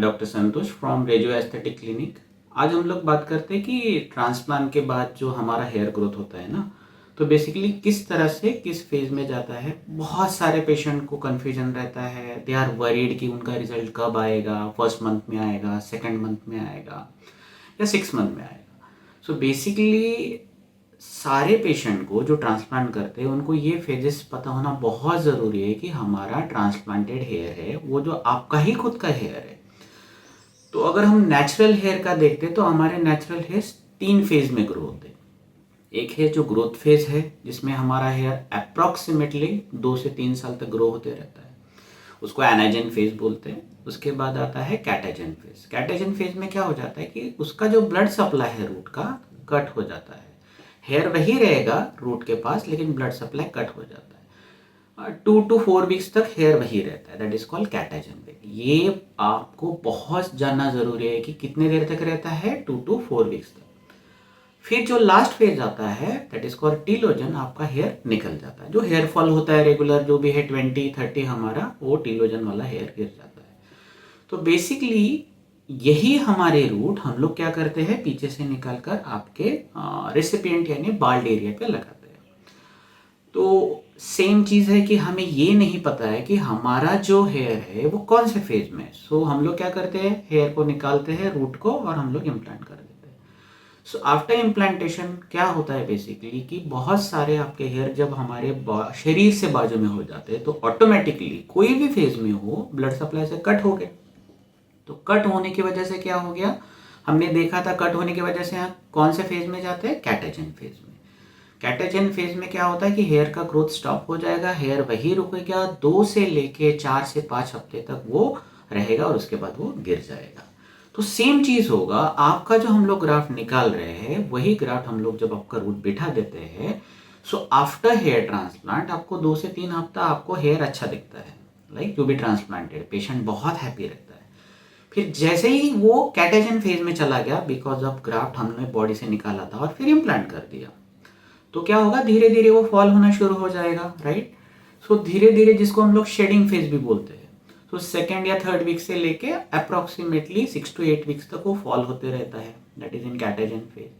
Doctor Santosh from Rejuve aesthetic clinic. आज हम लोग बात करते हैं कि ट्रांसप्लांट के बाद जो हमारा हेयर ग्रोथ होता है ना, तो बेसिकली किस तरह से किस फेज में जाता है। बहुत सारे पेशेंट को कन्फ्यूजन रहता है, दे आर वरीड कि उनका रिजल्ट कब आएगा, फर्स्ट मंथ में आएगा, सेकेंड मंथ में आएगा या 6 मंथ में आएगा। सो बेसिकली सारे पेशेंट को जो ट्रांसप्लांट करते हैं उनको ये फेजेस पता होना बहुत ज़रूरी है कि हमारा ट्रांसप्लांटेड हेयर है वो जो आपका ही खुद का हेयर है। तो अगर हम नेचुरल हेयर का देखते हैं तो हमारे नेचुरल हेयर 3 फेज में ग्रो होते हैं। एक है जो ग्रोथ फेज है जिसमें हमारा हेयर अप्रॉक्सीमेटली 2 से 3 साल तक ग्रो होते रहता है, उसको एनाजन फेज बोलते हैं। उसके बाद आता है कैटाजन फेज। कैटाजन फेज में क्या हो जाता है कि उसका जो ब्लड सप्लाई है रूट का कट हो जाता है। हेयर वही रहेगा रूट के पास लेकिन ब्लड सप्लाई कट हो जाता है। 2 to 4 वीक्स तक हेयर वही रहता है, that is called catagen phase. ये आपको बहुत जानना जरूरी है कि कितने देर तक रहता है, 2 to 4 वीक्स तक। फिर जो लास्ट फेज आता है दैट इज कॉल्ड टीलोजन, आपका हेयर निकल जाता है। जो हेयर फॉल होता है रेगुलर जो भी है 20-30 हमारा, वो टीलोजन वाला हेयर गिर जाता है। तो बेसिकली यही हमारे रूट हम लोग क्या करते हैं, पीछे से निकाल कर आपके रेसिपिएंट यानी बाल्ड एरिया पे लगाते हैं। तो सेम चीज़ है कि हमें ये नहीं पता है कि हमारा जो हेयर है वो कौन से फेज में है। सो हम लोग क्या करते हैं, हेयर को निकालते हैं रूट को और हम लोग इम्प्लांट कर देते हैं। सो आफ्टर इम्प्लांटेशन क्या होता है बेसिकली कि बहुत सारे आपके हेयर जब हमारे शरीर से बाजू में हो जाते हैं तो ऑटोमेटिकली कोई भी फेज में हो ब्लड सप्लाई से कट हो गए। तो कट होने की वजह से क्या हो गया, हमने देखा था कट होने की वजह से यहाँ कौन से फेज में जाते हैं, कैटाजन फेज में। कैटाजन फेज में क्या होता है कि हेयर का ग्रोथ स्टॉप हो जाएगा, हेयर वही रुकेगा, 2 से लेके 4 से 5 हफ्ते तक वो रहेगा और उसके बाद वो गिर जाएगा। तो सेम चीज होगा, आपका जो हम लोग ग्राफ्ट निकाल रहे हैं वही ग्राफ्ट हम लोग जब आपका रूट बिठा देते हैं, सो आफ्टर हेयर ट्रांसप्लांट आपको 2 से 3 हफ्ता आपको हेयर अच्छा दिखता है, like to be transplanted patient बहुत हैप्पी रहता है। फिर जैसे ही वो कैटाजन फेज में चला गया बिकॉज ऑफ ग्राफ्ट हमने बॉडी से निकाला था और फिर इम्प्लांट कर दिया, तो क्या होगा, धीरे धीरे वो फॉल होना शुरू हो जाएगा, राइट। सो धीरे धीरे जिसको हम लोग शेडिंग फेज भी बोलते हैं, तो सेकेंड या थर्ड वीक से लेके अप्रोक्सीमेटली 6 to 8 वीक्स तक वो फॉल होते रहता है, that is in catagen phase.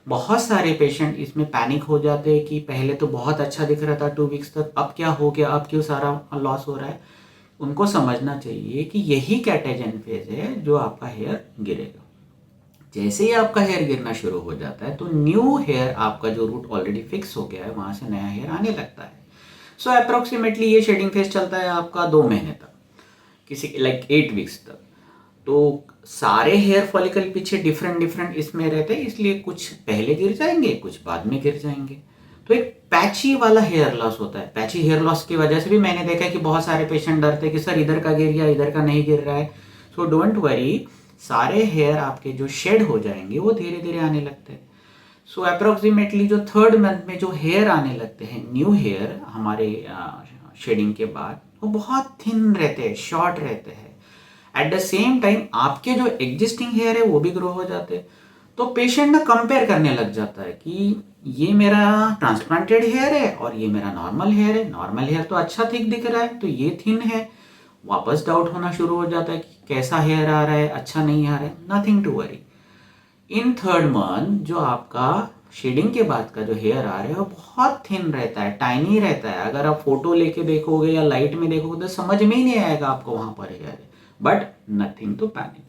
बहुत सारे पेशेंट इसमें पैनिक हो जाते हैं कि पहले तो बहुत अच्छा दिख रहा था 2 वीक्स तक, अब क्या हो गया, अब क्यों सारा लॉस हो रहा है। उनको समझना चाहिए कि यही कैटाजन फेज है जो आपका हेयर गिरेगा। जैसे ही आपका हेयर गिरना शुरू हो जाता है तो न्यू हेयर, आपका जो रूट ऑलरेडी फिक्स हो गया है वहां से नया हेयर आने लगता है। सो अप्रोक्सीमेटली ये शेडिंग फेज चलता है आपका 2 महीने तक, किसी लाइक 8 वीक्स तक। तो सारे हेयर फॉलिकल पीछे डिफरेंट डिफरेंट इसमें रहते हैं, इसलिए कुछ पहले गिर जाएंगे कुछ बाद में गिर जाएंगे। तो एक पैची वाला हेयर लॉस होता है। पैची हेयर लॉस की वजह से भी मैंने देखा है कि बहुत सारे पेशेंट डरते हैं कि सर इधर का गिर गया इधर का नहीं गिर रहा है। सो डोंट वरी, सारे हेयर आपके जो शेड हो जाएंगे वो धीरे धीरे आने लगते हैं। सो अप्रोक्सीमेटली जो थर्ड मंथ में जो हेयर आने लगते हैं न्यू हेयर हमारे शेडिंग के बाद, वो बहुत थिन रहते हैं, शॉर्ट रहते हैं। एट द सेम टाइम आपके जो एग्जिस्टिंग हेयर है वो भी ग्रो हो जाते हैं। तो पेशेंट ना कंपेयर करने लग जाता है कि ये मेरा ट्रांसप्लांटेड हेयर है और ये मेरा नॉर्मल हेयर है, नॉर्मल हेयर तो अच्छा थिक दिख रहा है तो ये थिन है। वापस डाउट होना शुरू हो जाता है कि कैसा हेयर आ रहा है, अच्छा नहीं आ रहा है। Nothing to worry, in third month जो आपका शेडिंग के बाद का जो हेयर आ रहा है वो बहुत थिन रहता है, टाइनी रहता है। अगर आप फोटो लेके देखोगे या लाइट में देखोगे तो समझ में ही नहीं आएगा आपको वहां पर हेयर है। बट नथिंग टू पैनिक,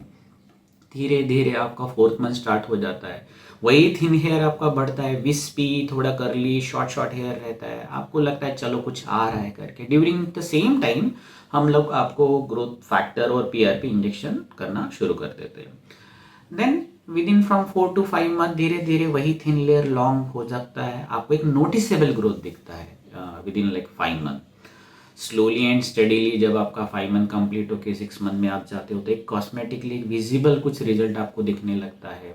धीरे धीरे आपका फोर्थ मंथ स्टार्ट हो जाता है, वही थिन हेयर आपका बढ़ता है, विस्पी थोड़ा करली शॉर्ट शॉर्ट हेयर रहता है, आपको लगता है चलो कुछ आ रहा है करके। ड्यूरिंग द सेम टाइम हम लोग आपको ग्रोथ फैक्टर और पीआरपी इंजेक्शन करना शुरू कर देते हैं। Then with in from 4 to 5 month धीरे धीरे वही थिन लेयर लॉन्ग हो जाता है, आपको एक नोटिसेबल ग्रोथ दिखता है with in like 5 month. Slowly and steadily जब आपका 5 मंथ कंप्लीट होकर 6 मंथ में आप जाते हो तो एक कॉस्मेटिकली विजिबल कुछ रिजल्ट आपको दिखने लगता है।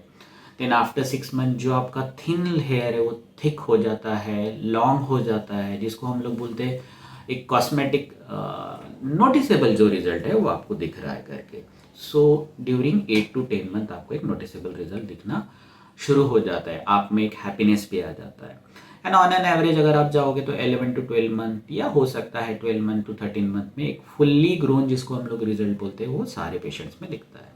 देन आफ्टर 6 मंथ जो आपका थिन हेयर है वो थिक हो जाता है, लॉन्ग हो जाता है, जिसको हम लोग बोलते हैं एक कॉस्मेटिक नोटिसेबल जो रिजल्ट है वो आपको दिख रहा है करके। सो ड्यूरिंग 8 to 10 मंथ आपको एक नोटिसेबल रिजल्ट दिखना शुरू हो जाता है, आप में एक हैप्पीनेस भी आ जाता है। एंड ऑन एन एवरेज अगर आप जाओगे तो 11 to 12 मंथ या हो सकता है 12 मंथ to 13 मंथ में एक फुल्ली ग्रोन जिसको हम लोग रिजल्ट बोलते हैं वो सारे पेशेंट्स में दिखता है।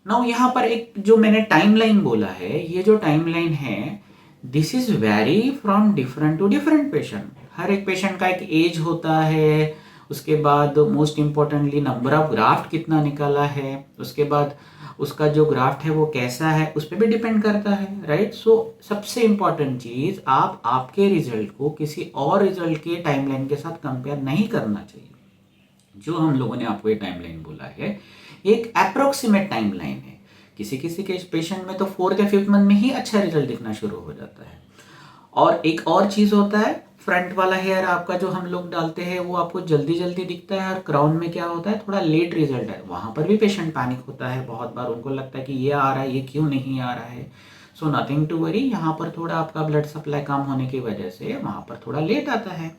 नाउ यहाँ पर एक जो मैंने टाइमलाइन बोला है, ये जो टाइमलाइन है this is very from different to different patient. हर एक पेशेंट का एक एज होता है, उसके बाद most importantly number of graft कितना निकाला है, उसके बाद उसका जो ग्राफ्ट है वो कैसा है उस पर भी डिपेंड करता है, राइट। सो सबसे इम्पॉर्टेंट चीज़ आप आपके रिजल्ट को किसी और रिजल्ट के टाइमलाइन के साथ कंपेयर नहीं करना चाहिए। जो हम लोगों ने आपको ये टाइमलाइन बोला है एक अप्रोक्सीमेट टाइमलाइन है। किसी किसी के पेशेंट में तो 4th या 5th मंथ में ही अच्छा रिजल्ट दिखना शुरू हो जाता है। और एक और चीज़ होता है, फ्रंट वाला हेयर आपका जो हम लोग डालते हैं वो आपको जल्दी जल्दी दिखता है, और क्राउन में क्या होता है थोड़ा लेट रिजल्ट है। वहाँ पर भी पेशेंट पैनिक होता है, बहुत बार उनको लगता है कि ये आ रहा है, ये क्यों नहीं आ रहा है। सो नथिंग टू वरी, यहाँ पर थोड़ा आपका ब्लड सप्लाई कम होने की वजह से वहाँ पर थोड़ा लेट आता है।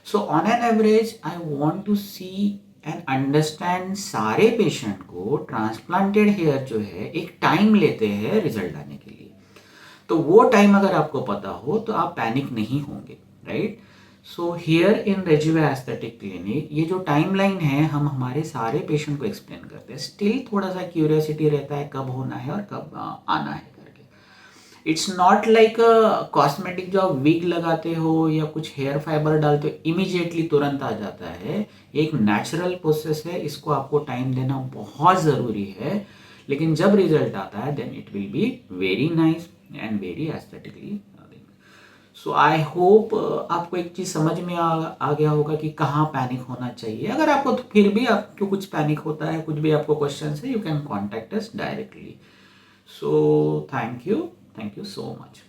So on an average I want to see and understand सारे पेशेंट को ट्रांसप्लांटेड हेयर जो है एक टाइम लेते हैं रिजल्ट आने के लिए। तो वो टाइम अगर आपको पता हो तो आप पैनिक नहीं होंगे, right. So here in Rejuve aesthetic clinic ये जो टाइमलाइन है हम हमारे सारे पेशेंट को एक्सप्लेन करते हैं। स्टिल थोड़ा सा क्यूरियोसिटी रहता है कब होना है और कब आना है करके। इट्स नॉट लाइक कॉस्मेटिक जो आप विग लगाते हो या कुछ हेयर फाइबर डालते हो इमीडिएटली तुरंत आ जाता है। एक नेचुरल प्रोसेस है, इसको आपको टाइम देना बहुत ज़रूरी है। लेकिन जब रिजल्ट आता है then it will be very nice and very aesthetically. So I hope आपको एक चीज़ समझ में आ गया होगा कि कहाँ पैनिक होना चाहिए। अगर आपको तो फिर भी आपको कुछ पैनिक होता है, कुछ भी आपको क्वेश्चन है, you can contact us directly. So thank you so much.